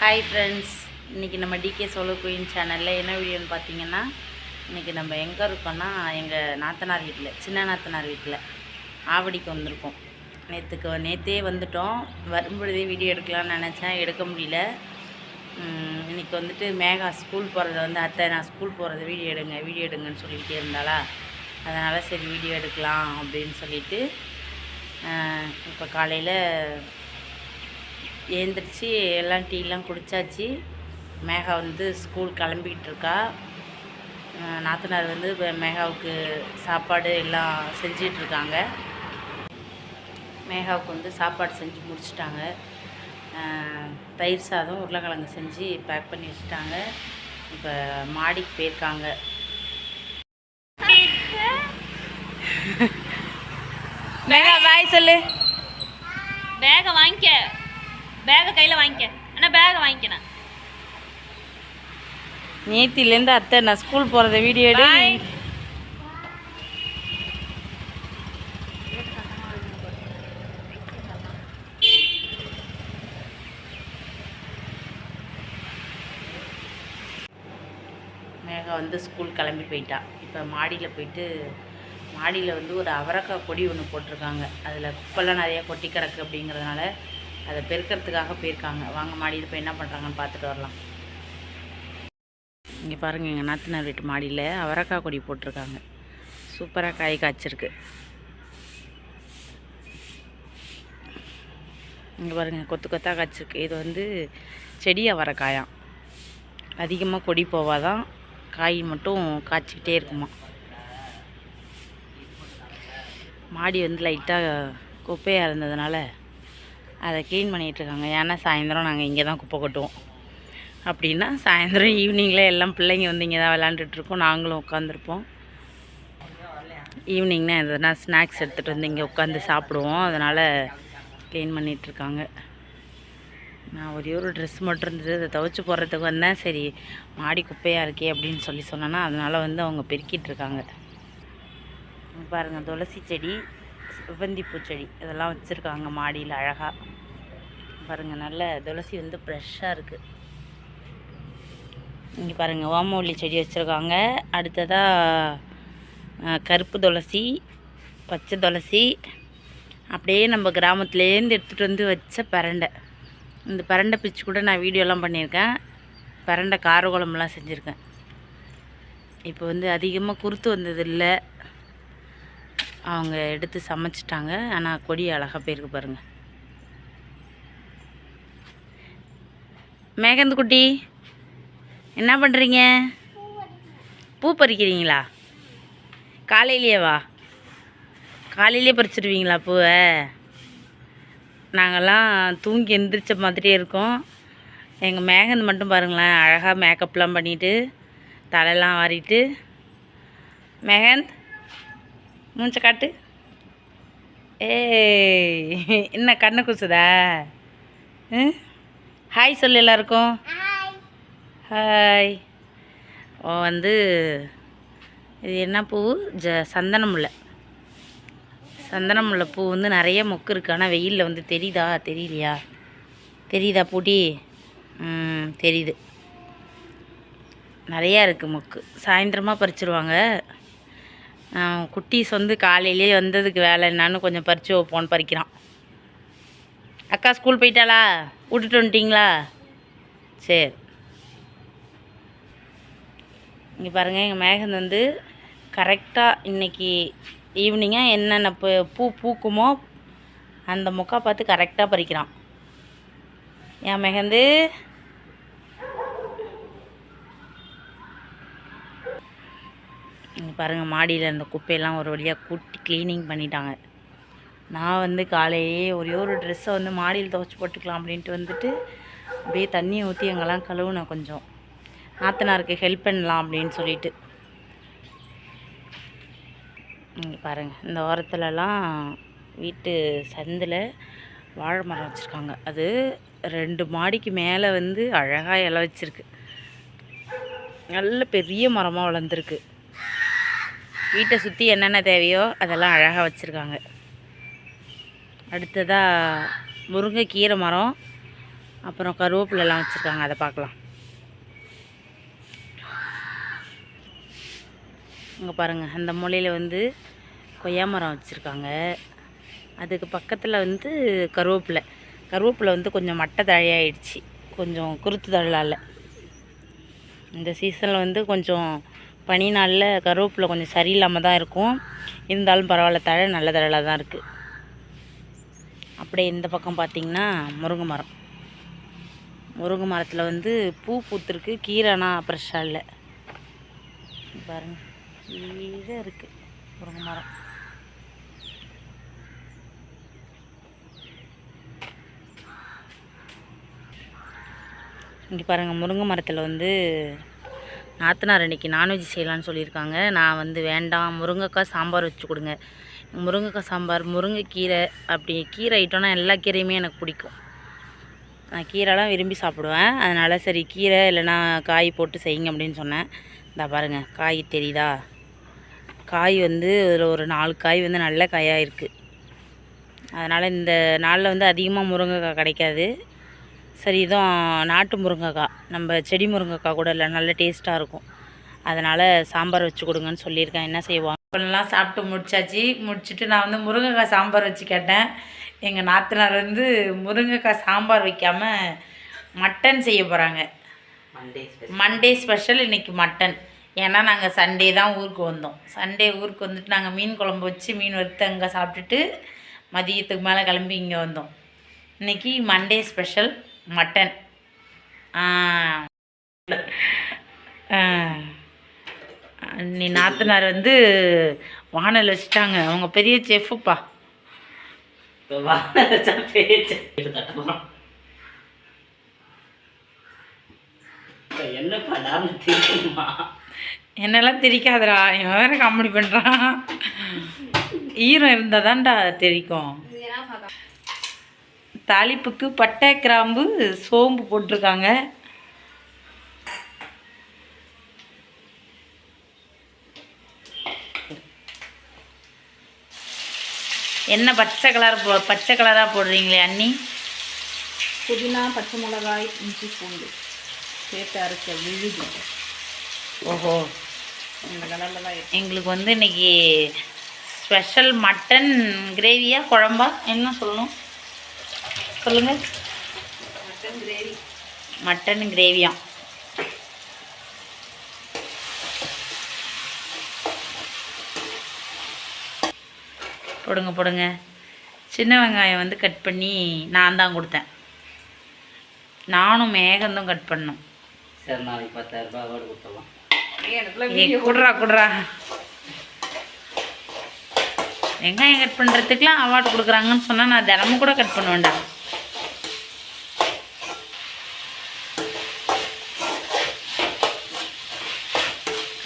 Hi friends, இன்றைக்கி நம்ம decay solo queen சேனலில் என்ன வீடியோன்னு பார்த்தீங்கன்னா, இன்றைக்கி நம்ம எங்கே இருக்கோன்னா எங்கள் நாத்தனார் வீட்டில், சின்ன நாத்தனார் வீட்டில் ஆவடிக்கு வந்திருக்கோம். நேற்றே வந்துட்டோம். வரும்பொழுதே வீடியோ எடுக்கலான்னு நினச்சேன், எடுக்க முடியல. இன்றைக்கி வந்துட்டு மேகா ஸ்கூல் போகிறத வந்து அத்தை நான் ஸ்கூல் போகிறத வீடியோ எடுங்கன்னு சொல்லிக்கிட்டே இருந்தாளா, அதனால் சரி வீடியோ எடுக்கலாம் அப்படின்னு சொல்லிவிட்டு இப்போ காலையில் எழுந்திரிச்சு எல்லாம் டீலாம் குடித்தாச்சு. மேகா வந்து ஸ்கூல் கிளம்பிக்கிட்டு இருக்கா. நாத்தனார் வந்து மேகாவுக்கு சாப்பாடு எல்லாம் செஞ்சிட்ருக்காங்க. மேகாவுக்கு வந்து சாப்பாடு செஞ்சு முடிச்சிட்டாங்க. தயிர் சாதம் உருளைக்கிழங்கு செஞ்சு பேக் பண்ணி வச்சுட்டாங்க. இப்போ மாடிக்கு போயிருக்காங்க. மேகா பாய் சொல்லு. பேகை வாங்கிக்க, பேகை கையில் வாங்கிக்க. ஆனால் பேகை வாங்கிக்கணும். நேத்திலேருந்து அத்தை நான் ஸ்கூல் போகிறத வீடியோ எடு. மேகா வந்து ஸ்கூல் கிளம்பி போயிட்டா. இப்போ மாடியில் வந்து ஒரு அவரைக்காய் கொடி ஒன்று போட்டிருக்காங்க. அதில் குப்பெல்லாம் நிறையா கொட்டி கிடக்கு அப்படிங்கிறதுனால அதை பெருக்கிறதுக்காக போயிருக்காங்க. வாங்க மாடியில் போய் என்ன பண்ணுறாங்கன்னு பார்த்துட்டு வரலாம். இங்கே பாருங்கள், எங்கள் நாத்தனார் வீட்டு மாடியில் அவரைக்காய் கொடி போட்டிருக்காங்க. சூப்பராக காய் காய்ச்சிருக்கு. இங்கே பாருங்கள், கொத்து கொத்தாக காய்ச்சிருக்கு. இது வந்து செடி அவரைக்காயாம். அதிகமாக கொடி போவாதான், காய் மட்டும் காய்ச்சிக்கிட்டே இருக்குமா. மாடி வந்து லைட்டாக குப்பையாக இருந்ததுனால அதை க்ளீன் பண்ணிகிட்ருக்காங்க. ஏன்னா சாயந்தரம் நாங்கள் இங்கே தான் குப்பை கொட்டுவோம். அப்படின்னா சாயந்தரம் ஈவினிங்கில் எல்லாம் பிள்ளைங்க வந்து இங்கே தான் விளாண்டுட்ருக்கோம். நாங்களும் உட்காந்துருப்போம். ஈவினிங்னா எதுனா ஸ்நாக்ஸ் எடுத்துகிட்டு வந்து இங்கே உட்காந்து சாப்பிடுவோம். அதனால் க்ளீன் பண்ணிகிட்ருக்காங்க. நான் ஒரே ஒரு ட்ரெஸ் மட்டும் இருந்தது, அதை துவைச்சி போடுறதுக்கு வந்தேன். சரி மாடி குப்பையாக இருக்கே அப்படின்னு சொன்னேன்னா அதனால் வந்து அவங்க பெருக்கிட்டுருக்காங்க. பாருங்கள், துளசி செடி, செவ்வந்தி பூச்செடி இதெல்லாம் வச்சுருக்காங்க மாடியில் அழகாக. பாருங்கள், நல்ல துளசி வந்து ஃப்ரெஷ்ஷாக இருக்குது. இங்கே பாருங்கள், ஓமவல்லி செடி வச்சுருக்காங்க. அடுத்ததாக கருப்பு துளசி, பச்சை துளசி, அப்படியே நம்ம கிராமத்துலேருந்து எடுத்துகிட்டு வந்து வச்ச பிரண்டை. இந்த பிரண்டை பிச்சு கூட நான் வீடியோலாம் பண்ணியிருக்கேன். பிரண்டை கார குழம்புலாம் செஞ்சுருக்கேன். இப்போ வந்து அதிகமாக குருத்து வந்தது இல்லை, அவங்க எடுத்து சமைச்சிட்டாங்க. ஆனால் கொடி அழகாக போயிருக்கு பாருங்கள். மேகந்த் குட்டி என்ன பண்ணுறீங்க? பூ பறிக்கிறீங்களா? காலையிலேயே காலையிலே பறிச்சிடுவீங்களா பூவை? நாங்கள்லாம் தூங்கி எந்திரிச்ச மாதிரியே இருக்கோம். எங்கள் மேகந்த் மட்டும் பாருங்களேன், அழகாக மேக்கப்லாம் பண்ணிவிட்டு தலையெல்லாம் வாரிட்டு. மேகந்த் மூஞ்ச காட்டு. என்ன கண்ணை குசுதா? ஹாய் சொல்லு எல்லாருக்கும். ஹாய். வந்து இது என்ன பூ? சந்தன முல்லை பூ வந்து நிறைய மொக்கு இருக்குது. ஆனால் வெயிலில் வந்து தெரியுதா பூட்டி? தெரியுது, நிறையா இருக்குது மொக்கு. சாயந்தரமாக பறிச்சிருவாங்க. குட்டீஸ் வந்து காலையிலே வந்ததுக்கு வேலை என்னான்னு கொஞ்சம் பறித்து வைப்போன்னு பறிக்கிறான். அக்கா ஸ்கூல் போயிட்டாளா? விட்டுட்டு வந்துட்டிங்களா? சரி. இங்கே பாருங்கள், எங்கள் மேகந்த் வந்து கரெக்டாக இன்றைக்கி ஈவினிங்காக என்னென்ன பூ பூக்குமோ அந்த மொக்கா பார்த்து கரெக்டாக பறிக்கிறான். ஏன் மேகந்து? இங்கே பாருங்கள், மாடியில் அந்த குப்பையெல்லாம் ஒரு வழியாக கூட்டி க்ளீனிங் பண்ணிட்டாங்க. நான் வந்து காலையிலே ஒரே ஒரு ட்ரெஸ்ஸை வந்து மாடியில் துவைச்சி போட்டுக்கலாம் அப்படின்ட்டு வந்துட்டு அப்படியே தண்ணியை ஊற்றி அங்கெல்லாம் கழுவுனேன். கொஞ்சம் நாத்தனாருக்கு ஹெல்ப் பண்ணலாம் அப்படின்னு சொல்லிட்டு. இங்கே பாருங்கள், இந்த ஓரத்துலலாம் வீட்டு சந்தில் வாழை மரம் வச்சுருக்காங்க. அது 2 மாடிக்கு மேலே வந்து அழகாக இலை வச்சுருக்கு. நல்ல பெரிய மரமாக வளர்ந்துருக்கு. வீட்டை சுற்றி என்னென்ன தேவையோ அதெல்லாம் அழகாக வச்சுருக்காங்க. அடுத்ததாக முருங்கைக்கீரை மரம், அப்புறம் கருவேப்பிலெலாம் வச்சுருக்காங்க, அதை பார்க்கலாம். இங்கே பாருங்கள், அந்த மூலையில் வந்து கொய்யா மரம் வச்சுருக்காங்க. அதுக்கு பக்கத்தில் வந்து கருவேப்பிலை வந்து கொஞ்சம் மட்டை தழையாயிடுச்சு, கொஞ்சம் குருத்து தழலால். இந்த சீசனில் வந்து கொஞ்சம் பனி நாளில் கருவேப்பிலை கொஞ்சம் சரியில்லாமல் தான் இருக்கும். இருந்தாலும் பரவாயில்ல, தழை நல்ல தழலாக தான் இருக்குது. அப்படியே இந்த பக்கம் பார்த்திங்கன்னா முருங்கை மரத்தில் வந்து பூ பூத்துருக்கு. கீரைனா ஃப்ரெஷ்ஷாக இல்லை பாருங்கள், கீழே இருக்குது முருங்கை மரம். இங்கே பாருங்கள், முருங்கை மரத்தில் வந்து நாத்தனார் அன்றைக்கி நான்வெஜ் செய்யலான்னு சொல்லியிருக்காங்க. நான் வந்து வேண்டாம், முருங்கைக்காய் சாம்பார் வச்சு கொடுங்க. முருங்கைக்காய் சாம்பார், முருங்கைக்கீரை, அப்படி கீரை ஐட்டம்னா எல்லா கீரையுமே எனக்கு பிடிக்கும். நான் கீரைலாம் விரும்பி சாப்பிடுவேன். அதனால் சரி கீரை இல்லைனா காய் போட்டு செய்யுங்க அப்படின்னு சொன்னேன். இந்த பாருங்கள், காய் தெரியுதா? காய் வந்து அதில் ஒரு 4 காய் வந்து நல்ல காயாக இருக்குது. அதனால் இந்த நாளில் வந்து அதிகமாக முருங்கைக்காய் கிடைக்காது. சரி, இதுவும் நாட்டு முருங்கைக்காய், நம்ம செடி முருங்கைக்காய் கூட இல்லை, நல்ல டேஸ்ட்டாக இருக்கும். அதனால் சாம்பார் வச்சு கொடுங்கன்னு சொல்லியிருக்கேன். என்ன செய்வாங்க இப்போலாம் சாப்பிட்டு முடிச்சுட்டு நான் வந்து முருங்கைக்காய் சாம்பார் வச்சு கேட்டேன். எங்கள் நாத்தனார் வந்து முருங்கைக்காய் சாம்பார் வைக்காமல் மட்டன் செய்ய போகிறாங்க. மண்டே ஸ்பெஷல் இன்றைக்கி மட்டன். ஏன்னா நாங்கள் சண்டே தான் ஊருக்கு வந்தோம். சண்டே ஊருக்கு வந்துட்டு நாங்கள் மீன் குழம்பு வச்சு மீன் வறுத்து அங்கே சாப்பிட்டுட்டு மதியத்துக்கு மேலே கிளம்பி இங்கே வந்தோம். இன்றைக்கி மண்டே ஸ்பெஷல் மட்டன். நீ நாத்தனார் வந்து வானல் வச்சுட்டாங்க. அவங்க பெரிய செஃப்புப்பா. என்னெல்லாம் திரிக்காதடா, இவன் வேற காமெடி பண்ணுறான். ஈரம் இருந்தால் தான்டா தெரிக்கும். தாளிப்புக்கு பட்டை, கிராம்பு, சோம்பு போட்டிருக்காங்க. என்ன பச்சை கலராக போடுறீங்களே அண்ணி? புதினா, பச்சை மிளகாய், இஞ்சி பூண்டு சேர்த்து அரைச்ச விழுது. ஓஹோ, இந்த கலரில் தான் எங்களுக்கு வந்து இன்றைக்கி ஸ்பெஷல் மட்டன் கிரேவியா குழம்பா என்ன சொல்லணும் சொல்லுங்கள்? மட்டன் கிரேவியா. போடுங்க. சின்ன வெங்காயம் வந்து கட் பண்ணி நான் தான் கொடுத்தேன். நானும் மேகந்தும் கட் பண்ணோம். சரி, நாளைக்கு 10,000 ரூபாய் அவார்டு கொடுத்துடலாம். குடுறா வெங்காயம் கட் பண்ணுறதுக்குலாம் அவார்டு கொடுக்குறாங்கன்னு சொன்னால் நான் தினமும் கூட கட் பண்ண வேண்டாம்.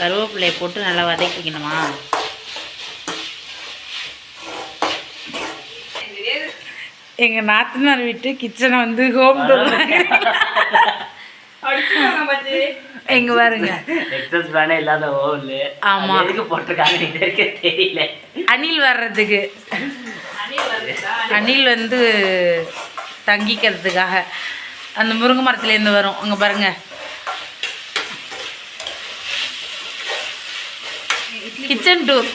கருவேப்பிலையை போட்டு நல்லா வதக்கிக்கணுமா? எங்கள் நாத்தனார் வீட்டு கிச்சனை வந்து ஹோம் டூர் எங்க பாருங்க, எக்ஸஸ் ஃபேனே இல்லாத ஓவல். ஆமா, எதுக்கு போட்டிருக்காங்க இதுக்கு தெரியல. அணில் வர்றதுக்கு, அணில் வந்து தங்கிக்கிறதுக்காக அந்த முருங்கை மரத்துலேருந்து வரும். அங்கே பாருங்க, கிச்சன் டூர்.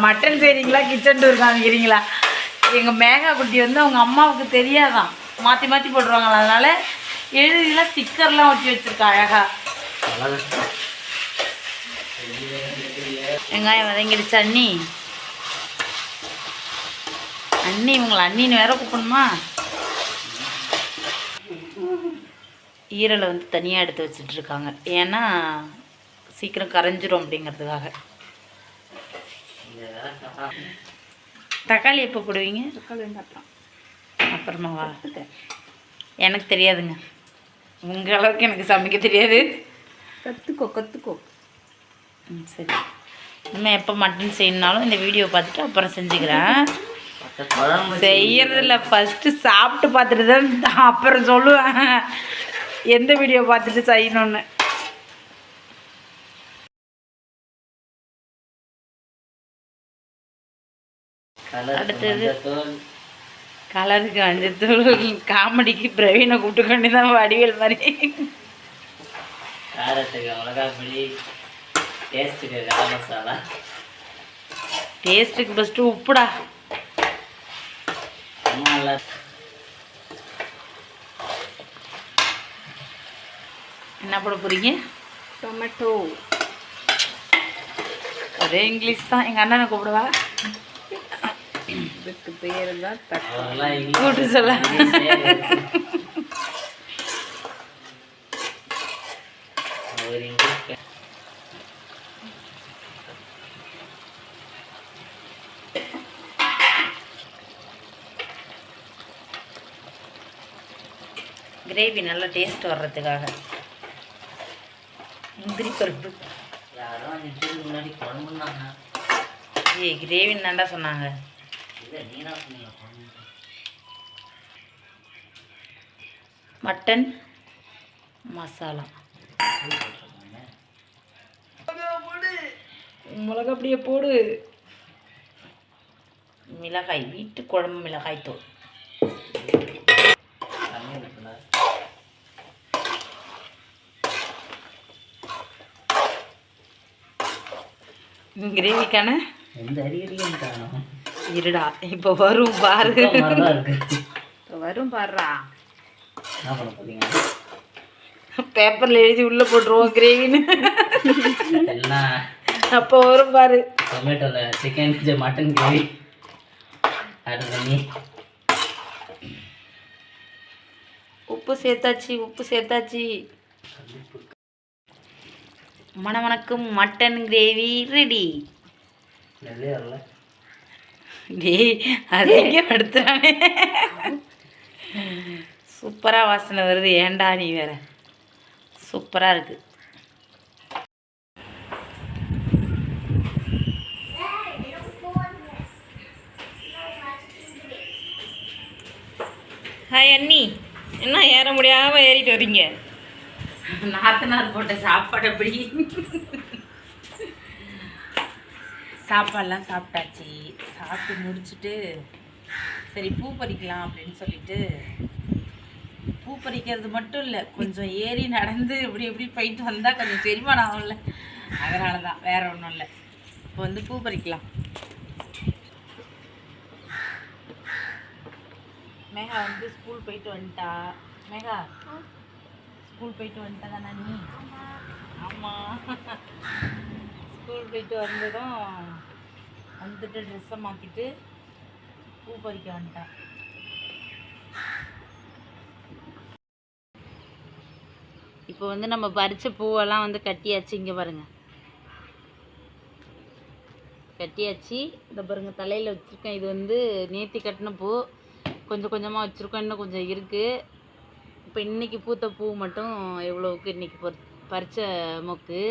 மட்டன் செய்கிறீங்களா, கிச்சன் டூர் காமிக்கிறீங்களா? எங்கள் மேகா குட்டி வந்து அவங்க அம்மாவுக்கு தெரியாதான், மாற்றி மாற்றி போட்டுருவாங்களா. அதனால் எழுதிலாம் ஸ்டிக்கர்லாம் ஒட்டி வச்சுருக்கா அழகா. வெங்காயம் வதங்கிடுச்சு. அண்ணி இவங்களை அண்ணின்னு வேற கூப்பிடணுமா? ஈரலை வந்து தனியாக எடுத்து வச்சிட்ருக்காங்க. ஏன்னா சீக்கிரம் கரைஞ்சிரும் அப்படிங்கிறதுக்காக. தக்காளி எப்போ போடுவீங்க? தக்காளி அப்புறமாவா? எனக்கு தெரியாதுங்க, உங்கள் அளவுக்கு எனக்கு சமைக்க தெரியாது. கற்றுக்கோ. சரி, இன்னும் எப்போ மட்டன் செய்யணுனாலும் இந்த வீடியோ பார்த்துட்டு அப்புறம் செஞ்சுக்கிறேன். செய்யறதில்ல, ஃபஸ்ட்டு சாப்பிட்டு பார்த்துட்டு தான் அப்புறம் சொல்லுவேன் எந்த வீடியோ பார்த்துட்டு செய்யணுன்னு. அடுத்தது கலருக்கு மஞ்சத்தூள், காமெடிக்கு பிரவீனை கூப்பிட்டு கொண்டு தான் வடிவேல் மாதிரி. காரத்துக்கு மிளகாய் பொடி, டேஸ்ட்டுக்கு கரம் மசாலா. டேஸ்ட்டுக்கு ஃபஸ்ட்டு உப்புடா. நல்லா என்ன போட போகிறீங்க? டொமேட்டோ. ஒரே இங்கிலீஷ் தான். எங்கள் அண்ணனை கூப்பிடுவா. இதுக்கு பேர் தான் அவங்களாம் கூட்டு சொல்ல. அவர் இங்கிலீஷ் கிரேவி நல்லா டேஸ்ட் வர்றதுக்காக முந்திரி பருப்பு. யாரோ 5 நிமிஷத்துக்கு முன்னாடி குழம்புனாங்க. ஏய் கிரேவின்னு தாண்டா சொன்னாங்க. இல்லை நீனா சொன்னீங்க குழம்பு. மட்டன் மசாலா. மிளகா அப்படியே போடு. மிளகாய், வீட்டு குழம்பு மிளகாய் தூள். தண்ணி இருக்குல்ல. கிரேவிக்கான எந்த அறிகுறியும் காணும். இருடா இப்போ வரும் பாரு. மாதிரிதான் இருக்கு. இப்போ வரும் பாருடா. என்ன பண்ண போறீங்க? பேப்பரில் எழுதி உள்ளே போட்டுருவோம் கிரேவின்னு. எல்லாம் அப்போ வரும் பாரு. டொமேட்டோவில் சிக்கன் மட்டன் கிரேவி ஆர்டர் பண்ணி உப்பு சேர்த்தாச்சு, உப்பு சேர்த்தாச்சு. மணமணக்கும் மட்டன் கிரேவி ரெடி. நெல்லே வரல. டேய் அது எங்கே படுத்துறானே. சூப்பராக வாசனை வருது. ஏன்டா நீ வேற. சூப்பராக இருக்கு. ஹாய் அண்ணி, என்ன ஏற முடியாமல் ஏறிட்டு வரீங்க? நாத்தனார் போட்ட சாப்பாடு எப்படி? சாப்பாடெல்லாம் சாப்பிட்டாச்சு. சாப்பிட்டு முடிச்சுட்டு சரி பூ பறிக்கலாம் அப்படின்னு சொல்லிட்டு, பூ பறிக்கிறது மட்டும் இல்லை, கொஞ்சம் ஏறி நடந்து இப்படி எப்படி போயிட்டு வந்தால் கொஞ்சம் செரிமானம் ஆகும்ல, அதனால தான், வேற ஒன்றும் இல்லை. இப்போ வந்து பூ பறிக்கலாம். மேகா வந்து ஸ்கூல் போயிட்டு வந்துட்டா. மேகா ஸ்கூல் போயிட்டு வந்துட்டா தானே நீ? ஆமாம், ஸ்கூல் போயிட்டு வந்ததும் வந்துட்டு ட்ரெஸ்ஸை மாற்றிட்டு பூ பறிக்க வந்துட்டான். இப்போ வந்து நம்ம பறித்த பூவெல்லாம் வந்து கட்டியாச்சு. இங்கே பாருங்கள், கட்டியாச்சு. இந்த பாருங்கள் தலையில் வச்சுருக்கேன். இது வந்து நேர்த்தி கட்டின பூ. கொஞ்சம் கொஞ்சமாக வச்சுருக்கோம், இன்னும் கொஞ்சம் இருக்குது. இப்போ இன்றைக்கி பூத்த பூ மட்டும் எவ்வளோவுக்கு இன்றைக்கி பறித்த மொக்கு.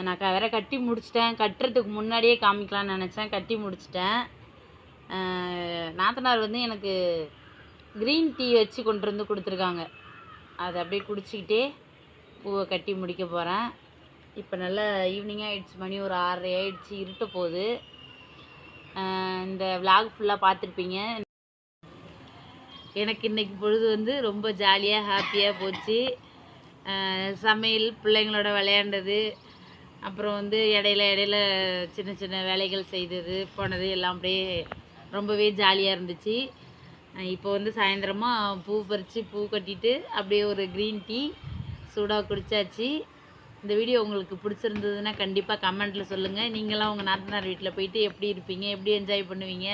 நான் வேற கட்டி முடிச்சிட்டேன். கட்டுறதுக்கு முன்னாடியே காமிக்கலான்னு நினச்சேன், கட்டி முடிச்சிட்டேன். நாத்தனார் வந்து எனக்கு க்ரீன் டீ வச்சு கொண்டு வந்து கொடுத்துருக்காங்க. அதை அப்படியே குடிச்சிக்கிட்டே பூவை கட்டி முடிக்க போகிறேன். இப்போ நல்லா ஈவினிங்காக ஆகிடுச்சு, மணி ஒரு 6:30 ஆகிடுச்சு, இருட்ட போகுது. இந்த விலாக் ஃபுல்லாக பார்த்துருப்பீங்க. எனக்கு இன்றைக்கி பொழுது வந்து ரொம்ப ஜாலியாக ஹாப்பியாக போச்சு. சமையல், பிள்ளைங்களோட விளையாண்டது, அப்புறம் வந்து இடையில சின்ன சின்ன வேலைகள் செய்தது போனது எல்லாம் அப்படியே ரொம்பவே ஜாலியாக இருந்துச்சு. இப்போ வந்து சாயந்தரமாக பூ பறித்து பூ கட்டிட்டு அப்படியே ஒரு க்ரீன் டீ சூடாக குடித்தாச்சு. இந்த வீடியோ உங்களுக்கு பிடிச்சிருந்ததுன்னா கண்டிப்பாக கமெண்ட்டில் சொல்லுங்கள். நீங்களாம் உங்கள் நாத்தனார் வீட்டில் போயிட்டு எப்படி இருப்பீங்க, எப்படி என்ஜாய் பண்ணுவீங்க,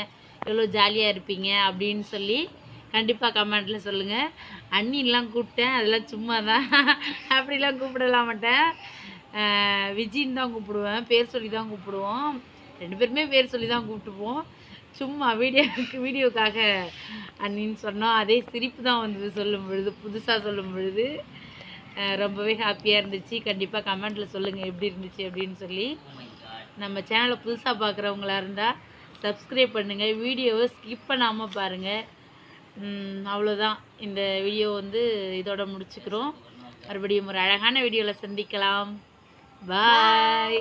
எவ்வளோ ஜாலியாக இருப்பீங்க அப்படின்னு சொல்லி கண்டிப்பாக கமெண்ட்டில் சொல்லுங்கள். அண்ணிலாம் கூப்பிட்டேன், அதெல்லாம் சும்மா தான், அப்படிலாம் கூப்பிடலாம் மாட்டேன். விஜின்னு தான் கூப்பிடுவேன், பேர் சொல்லி தான் கூப்பிடுவோம். 2 பேருமே பேர் சொல்லி தான் கூப்பிட்டுப்போம். சும்மா வீடியோக்காக அண்ணின்னு சொன்னோம். அதே சிரிப்பு தான் வந்து சொல்லும் பொழுது, புதுசாக சொல்லும் பொழுது ரொம்பவே ஹாப்பியாக இருந்துச்சு. கண்டிப்பாக கமெண்ட்டில் சொல்லுங்கள் எப்படி இருந்துச்சு அப்படின்னு சொல்லி. நம்ம சேனலை புதுசாக பார்க்குறவங்களா இருந்தால் சப்ஸ்கிரைப் பண்ணுங்கள், வீடியோவை ஸ்கிப் பண்ணாமல் பாருங்கள். அவ்வளோதான், இந்த வீடியோ வந்து இதோட முடிச்சுக்கிறோம். மறுபடியும் ஒரு அழகான வீடியோவில் சந்திக்கலாம். பாய்.